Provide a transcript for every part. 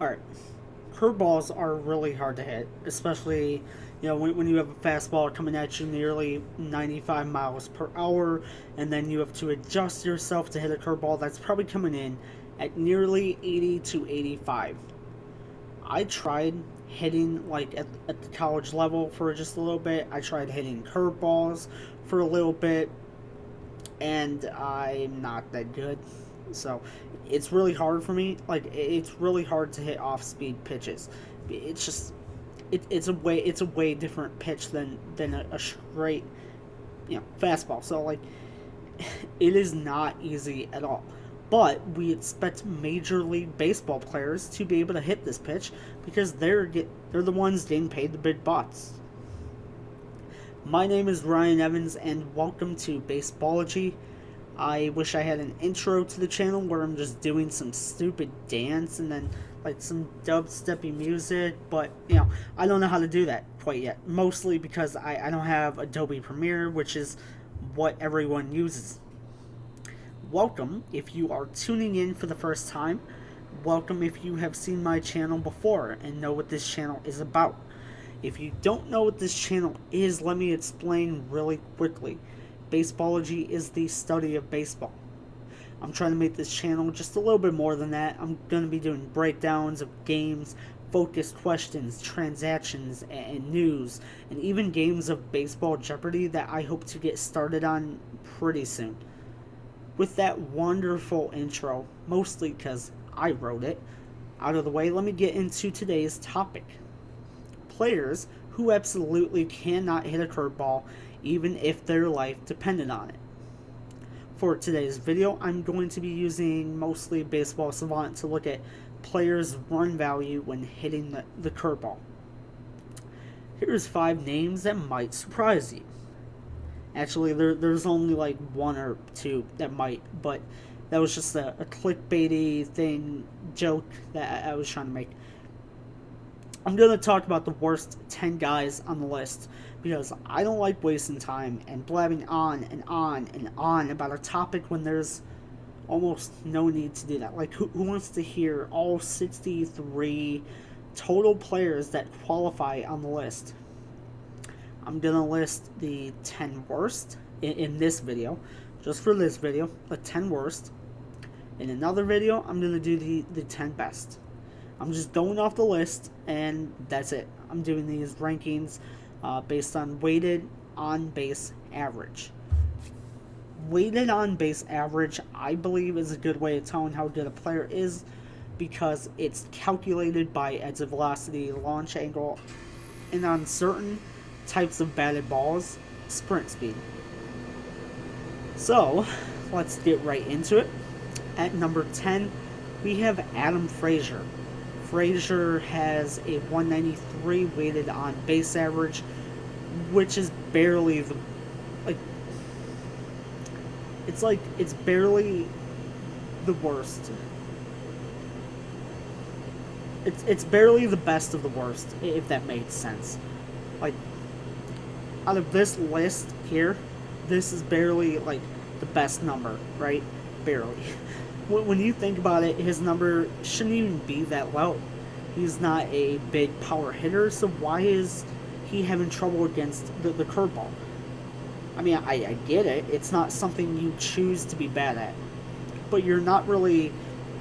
Alright, curveballs are really hard to hit, especially when you have a fastball coming at you nearly 95 miles per hour, and then you have to adjust yourself to hit a curveball that's probably coming in at nearly 80 to 85. I tried hitting at the college level for just a little bit. I tried hitting curveballs for a little bit, and I'm not that good. So it's really hard for me. Like, it's really hard to hit off speed pitches. It's just it's a way different pitch than a straight fastball. So like it is not easy at all. But we expect Major League Baseball players to be able to hit this pitch because they're the ones getting paid the big bucks. My name is Ryan Evans, and welcome to Baseballogy. I wish I had an intro to the channel where I'm just doing some stupid dance and then like some dubsteppy music, but I don't know how to do that quite yet. Mostly because I don't have Adobe Premiere, which is what everyone uses. Welcome if you are tuning in for the first time. Welcome if you have seen my channel before and know what this channel is about. If you don't know what this channel is, let me explain really quickly. Baseballogy is the study of baseball. I'm trying to make this channel just a little bit more than that. I'm going to be doing breakdowns of games, focused questions, transactions, and news, and even games of Baseball Jeopardy that I hope to get started on pretty soon. With that wonderful intro, mostly because I wrote it, out of the way, let me get into today's topic. Players who absolutely cannot hit a curveball even if their life depended on it. For today's video, I'm going to be using mostly Baseball Savant to look at players' run value when hitting the curveball. Here's 5 names that might surprise you. Actually, there's only like 1 or 2 that might, but that was just a clickbaity joke that I was trying to make. I'm going to talk about the worst 10 guys on the list because I don't like wasting time and blabbing on and on and on about a topic when there's almost no need to do that. Like, who wants to hear all 63 total players that qualify on the list? I'm going to list the 10 worst in this video, just for this video, the 10 worst. In another video, I'm going to do the 10 best. I'm just going off the list, and that's it. I'm doing these rankings based on weighted on-base average. Weighted on-base average, I believe, is a good way of telling how good a player is because it's calculated by exit velocity, launch angle, and on certain types of batted balls, sprint speed. So, let's get right into it. At number 10, we have Adam Frazier. Frazier has a 193 weighted on base average, which is barely it's barely the worst. It's barely the best of the worst, if that makes sense. Like, out of this list here, this is barely like the best number, right? Barely. When you think about it, his number shouldn't even be that low. He's not a big power hitter, so why is he having trouble against the curveball? I mean, I get it. It's not something you choose to be bad at. But you're not really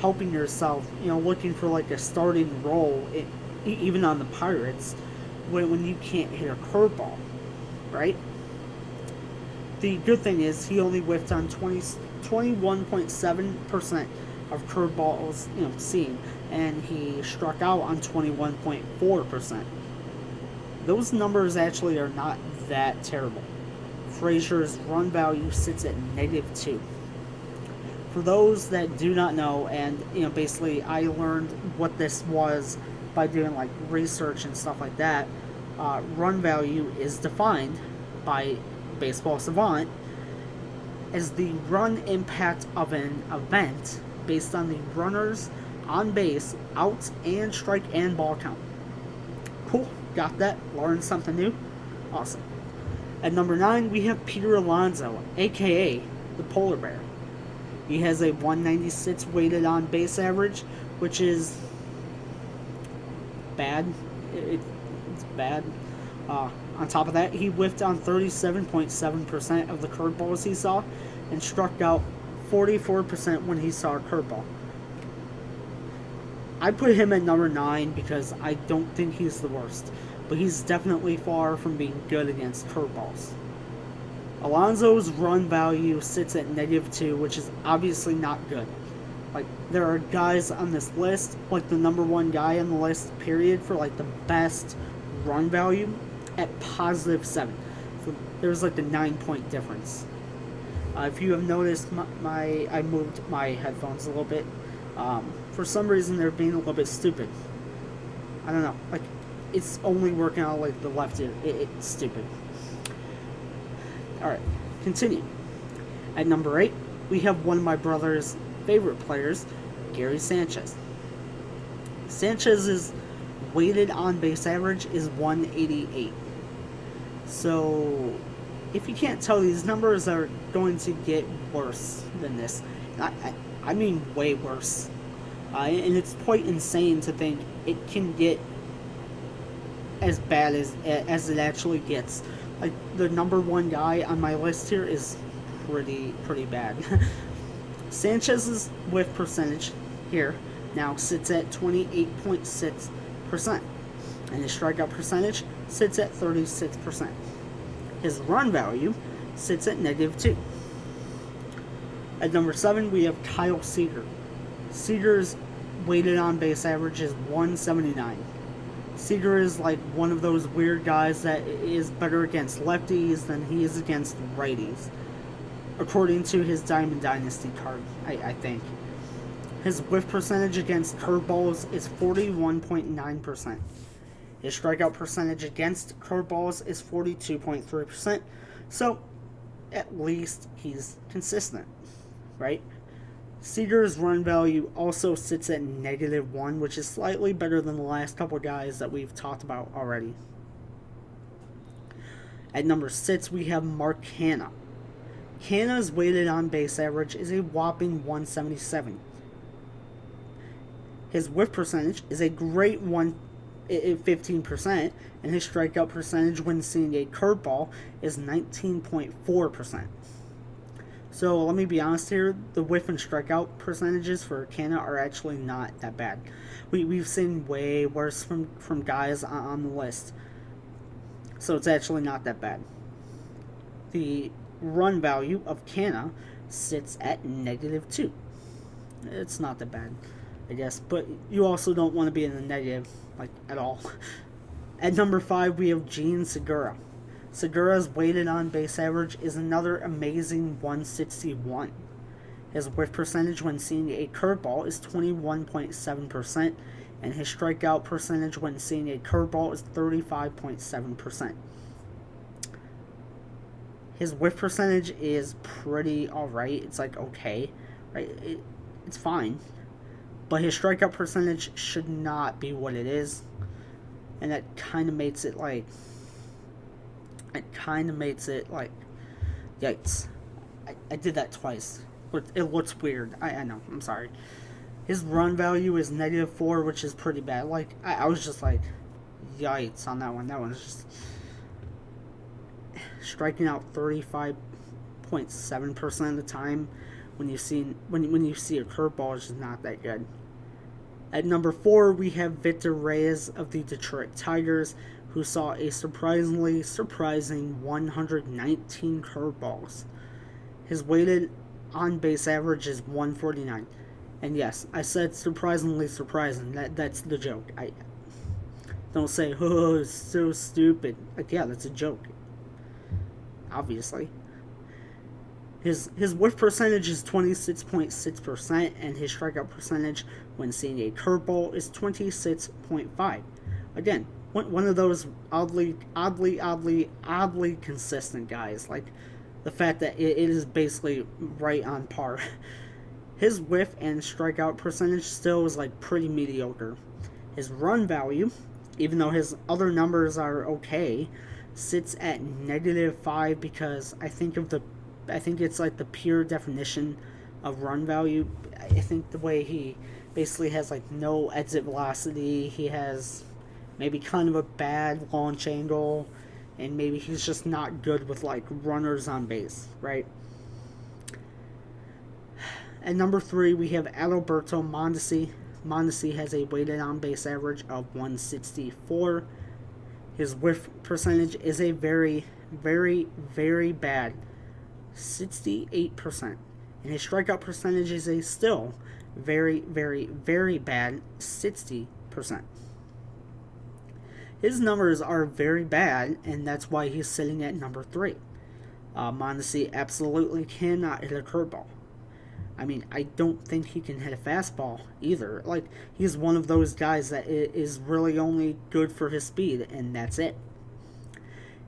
helping yourself, looking for like a starting role, even on the Pirates, when you can't hit a curveball, right? The good thing is he only whiffed on 21.7% of curveballs seen, and he struck out on 21.4%. Those numbers actually are not that terrible. Frazier's run value sits at -2. For those that do not know, and basically I learned what this was by doing like research and stuff like that. Run value is defined by Baseball Savant as the run impact of an event based on the runners on base, outs, and strike and ball count. Cool, got that? Learned something new? Awesome. At number 9, we have Peter Alonso, aka the Polar Bear. He has a 196 weighted on base average, which is bad. It's bad. On top of that, he whiffed on 37.7% of the curveballs he saw and struck out 44% when he saw a curveball. I put him at number 9 because I don't think he's the worst, but he's definitely far from being good against curveballs. Alonso's run value sits at -2, which is obviously not good. Like, there are guys on this list, like the number 1 guy on the list, period, for like the best run value at +7. So there's like a 9-point difference. If you have noticed, I moved my headphones a little bit. For some reason, they're being a little bit stupid. I don't know. Like, it's only working out like the left ear. It's stupid. Alright, continue. At number 8, we have one of my brother's favorite players, Gary Sanchez. Sanchez's weighted on base average is 188. So, if you can't tell, these numbers are going to get worse than this. I mean way worse. And it's quite insane to think it can get as bad as it actually gets. Like, the number 1 guy on my list here is pretty bad. Sanchez's whiff percentage here now sits at 28.6%, and his strikeout percentage sits at 36%. His run value sits at -2. At number 7, we have Kyle Seager. Seager's weighted on base average is 179. Seager is like one of those weird guys that is better against lefties than he is against righties, according to his Diamond Dynasty card, I think. His whiff percentage against curveballs is 41.9%. His strikeout percentage against curveballs is 42.3%. So, at least he's consistent, right? Seager's run value also sits at -1, which is slightly better than the last couple guys that we've talked about already. At number 6, we have Mark Canha. Canha's weighted on base average is a whopping 177. His whiff percentage is a great 15%, and his strikeout percentage when seeing a curveball is 19.4%. So let me be honest here, the whiff and strikeout percentages for Canha are actually not that bad. We've seen way worse from guys on the list. So it's actually not that bad. The run value of Canha sits at -2. It's not that bad, I guess, but you also don't want to be in the negative, like, at all. At number 5, we have Jean Segura. Segura's weighted on base average is another amazing 161. His whiff percentage when seeing a curveball is 21.7%, and his strikeout percentage when seeing a curveball is 35.7%. His whiff percentage is pretty alright. It's like okay, right? It's fine. But his strikeout percentage should not be what it is. And that kind of makes it like... yikes. I did that twice. It looks weird. I know. I'm sorry. His run value is -4, which is pretty bad. Like, I was just like, yikes on that one. That one's just... striking out 35.7% of the time when you see a curveball is just not that good. At number 4, we have Victor Reyes of the Detroit Tigers, who saw a surprising 119 curveballs. His weighted on-base average is 149. And yes, I said surprisingly surprising. That's the joke. I don't say, oh, it's so stupid. Like, yeah, that's a joke. Obviously. His whiff percentage is 26.6%, and his strikeout percentage when seeing a curveball is 26.5. Again, one of those oddly consistent guys. Like, the fact that it is basically right on par. His whiff and strikeout percentage still is like pretty mediocre. His run value, even though his other numbers are okay, sits at -5 because I think it's like the pure definition of run value. I think the way he basically has like no exit velocity, he has maybe kind of a bad launch angle, and maybe he's just not good with like runners on base, right? At number 3, we have Adalberto Mondesi. Mondesi has a weighted on base average of 164. His whiff percentage is a very, very, very bad 68%. And his strikeout percentage is a still very, very, very bad 60%. His numbers are very bad, and that's why he's sitting at number 3. Mondesi absolutely cannot hit a curveball. I mean, I don't think he can hit a fastball either. Like, he's one of those guys that is really only good for his speed, and that's it.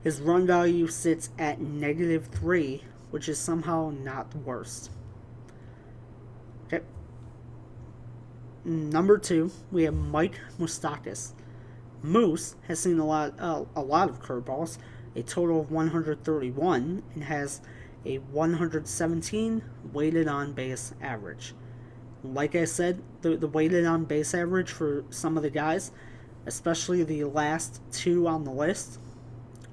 His run value sits at -3, which is somehow not the worst. Okay. Number 2, we have Mike Moustakas. Moose has seen a lot of curveballs, a total of 131, and has a 117 weighted on base average. Like I said, the weighted on base average for some of the guys, especially the last 2 on the list,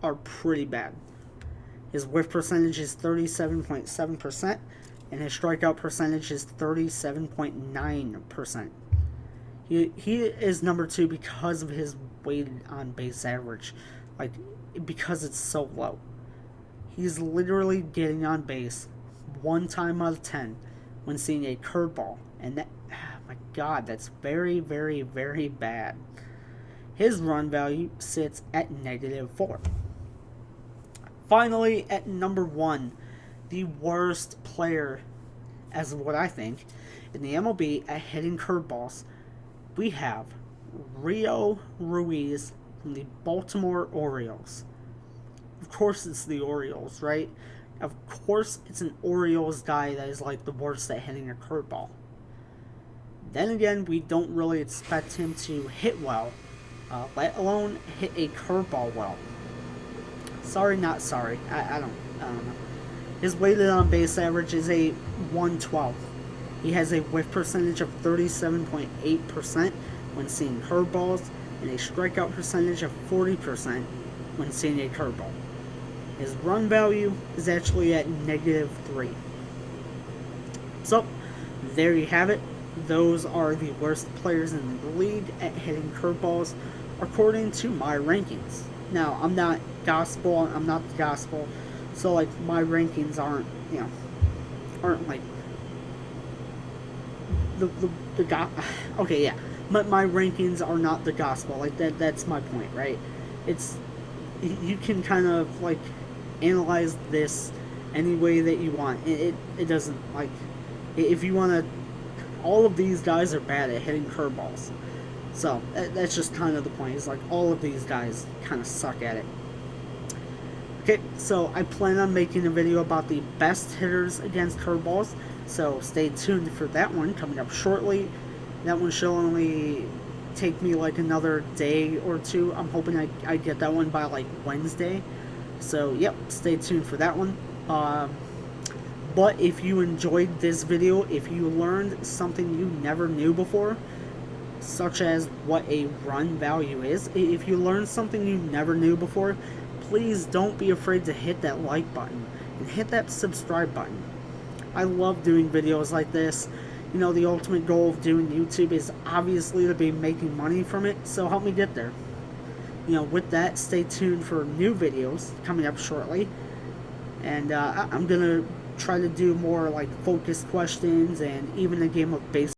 are pretty bad. His whiff percentage is 37.7%, and his strikeout percentage is 37.9%. He is number 2 because of his weighted on base average, like, because it's so low. He's literally getting on base 1 time out of 10 when seeing a curveball, and that, oh my God, that's very, very, very bad. His run value sits at -4. Finally, at number 1, the worst player, as of what I think, in the MLB at hitting curveballs, we have Rio Ruiz from the Baltimore Orioles. Of course it's the Orioles, right? Of course it's an Orioles guy that is like the worst at hitting a curveball. Then again, we don't really expect him to hit well, let alone hit a curveball well. Sorry, not sorry. I don't know. His weighted on base average is a 112. He has a whiff percentage of 37.8% when seeing curveballs, and a strikeout percentage of 40% when seeing a curveball. His run value is actually at -3. So, there you have it. Those are the worst players in the league at hitting curveballs, according to my rankings. Now, I'm not gospel, I'm not the gospel, so, like, my rankings aren't like, okay, yeah, but my rankings are not the gospel, like, that's my point, right? It's, you can kind of, like, analyze this any way that you want. It doesn't, like, if you want to, all of these guys are bad at hitting curveballs, so that's just kind of the point. It's like all of these guys kind of suck at it. Okay, so I plan on making a video about the best hitters against curveballs, so stay tuned for that one coming up shortly. That one should only take me like another day or 2. I'm hoping I get that one by like Wednesday. So, yep, stay tuned for that one. But if you enjoyed this video, if you learned something you never knew before, such as what a run value is, if you learned something you never knew before, please don't be afraid to hit that like button and hit that subscribe button. I love doing videos like this. You know, the ultimate goal of doing YouTube is obviously to be making money from it, so help me get there. You know, with that, stay tuned for new videos coming up shortly. And I'm going to try to do more like focused questions and even a game of baseball.